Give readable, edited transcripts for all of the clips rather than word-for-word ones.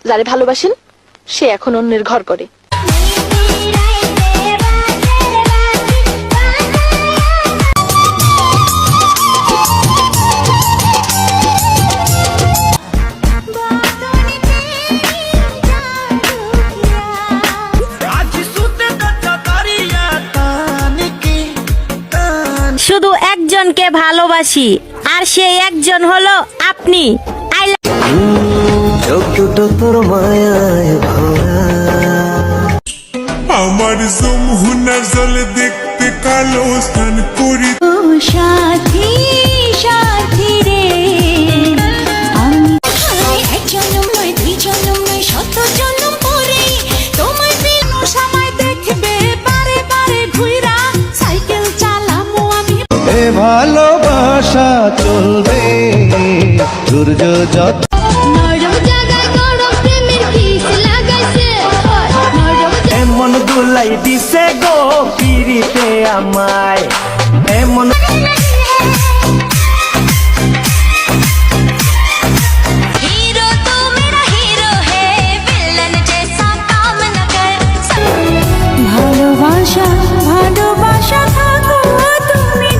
যারে ভালোবাসেন সে এখন অন্যের ঘর করে। শুধু একজনকে ভালোবাসি, আর সেই একজন হলো আপনি। আমার যমুনা জল দেখতে কালো স্নান করি। সাথী সাথী রে, আমি এক জন্ম নয়, দুই জন্ম নয়, শত জন্ম পরে তোমায় বিন সময় দেখবে বারে বারে ঘুইরা সাইকেল চালামু আমি। এ ভালোবাসা চলবে সূর্য যত নরম জায়গায় গরম প্রেমের কিস লাগাইছে, এমন দুলাই দিছে গো পিরিতে আমায় এমন। हीरो तो मेरा हीरो है, विलन जैसा काम न कर। ভালোবাসা ভালোবাসা থাকো তুমি।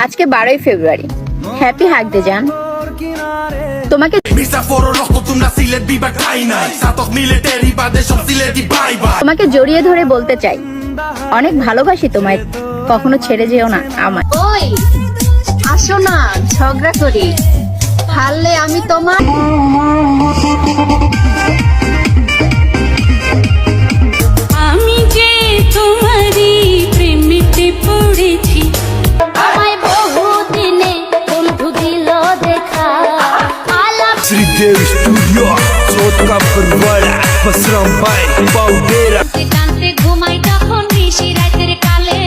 আজকে 12ই ফেব্রুয়ারি, হ্যাপি হাগ ডে জান। তোমাকে তোমাকে জড়িয়ে ধরে বলতে চাই অনেক ভালোবাসি তোমায়, কখনো ছেড়ে যেও না আমায়। ওই আসো না ঝগড়া করি, হারলে আমি তোমার। আমি যে তোমারই প্রেমেতে পড়েছি, আমায় বহু দিনে বন্ধু দিল দেখা আলাপ। শ্রীদেব স্টুডিও চোটকা পরবড়া বসরাম ভাই পাউডেরা টানতে ঘুমাই তখন ঋষি রাতের কালে।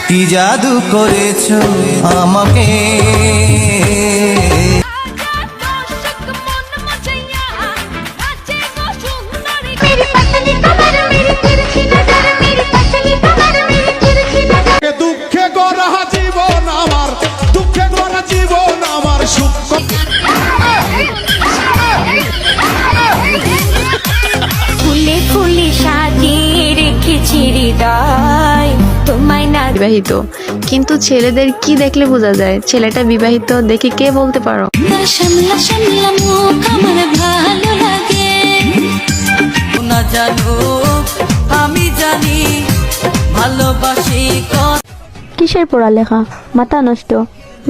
কি জাদু করেছো আমাকে, দুঃখে গড়া জীবন আমার, দুঃখে গড়া জীবন আমার সুখ। ফুলে ফুলে সাজিয়ে রেখেছি হৃদয় তোমায় না। বিবাহিত, কিন্তু ছেলেদের কি দেখলে বোঝা যায় ছেলেটা বিবাহিত? দেখে কে বলতে পারো? সামলা সামলা মুখ আমার ভালো লাগে না জানো আমি জানি ভালোবাসি কিসের পড়ালেখা, মাথা নষ্ট,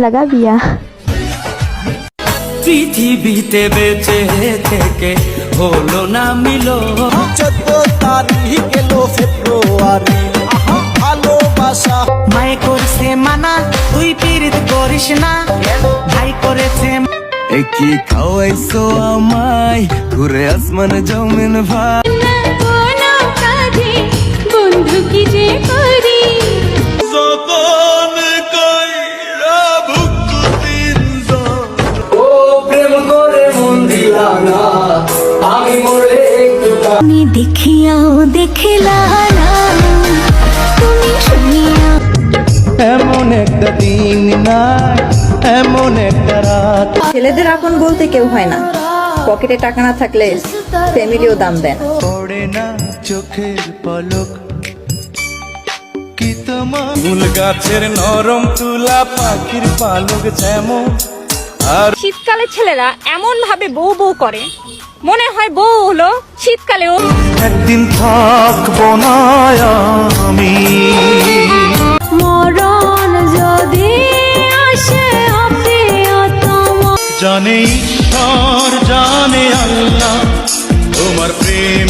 লাগা বিয়া। পৃথিবীতে বেঁচে থেকে হলো না মিলো। 14 তারিখ এলো ফেব্রুয়ারি, ভালোবাসা মায়ে করছে মানা তুই পীড়িত করিস না, ভাই করেছে কি খাওয়াইছো আমায় ঘুরে আসমান জমিন ভাই। কোনো কাজে বন্ধু কি যে করি, ও প্রেম করে মন দিলা না, আমি মরে তুমি দেখিয়াও দেখিলা না, তুমি শুনিয়া। এমন একটা দিন নাই, এমন একটা রাত। ছেলেদের আপন বলতে কেউ হয় না, পকেটে টাকা না থাকলে ফ্যামিলিও দাম দেন। পড়ে না চোখের পলক, কি তোমার ফুল গাছের নরম তুলা পাখির পালক যেমন। আর শীতকালে ছেলেরা এমন ভাবে বউ বউ করে, মনে হয় বউ হলো শীতকালেও। একদিন থাকবো না আমি, মরণ যদি আসে হবে জানে ঈশ্বর জানে আল্লাহ তোমার প্রেম।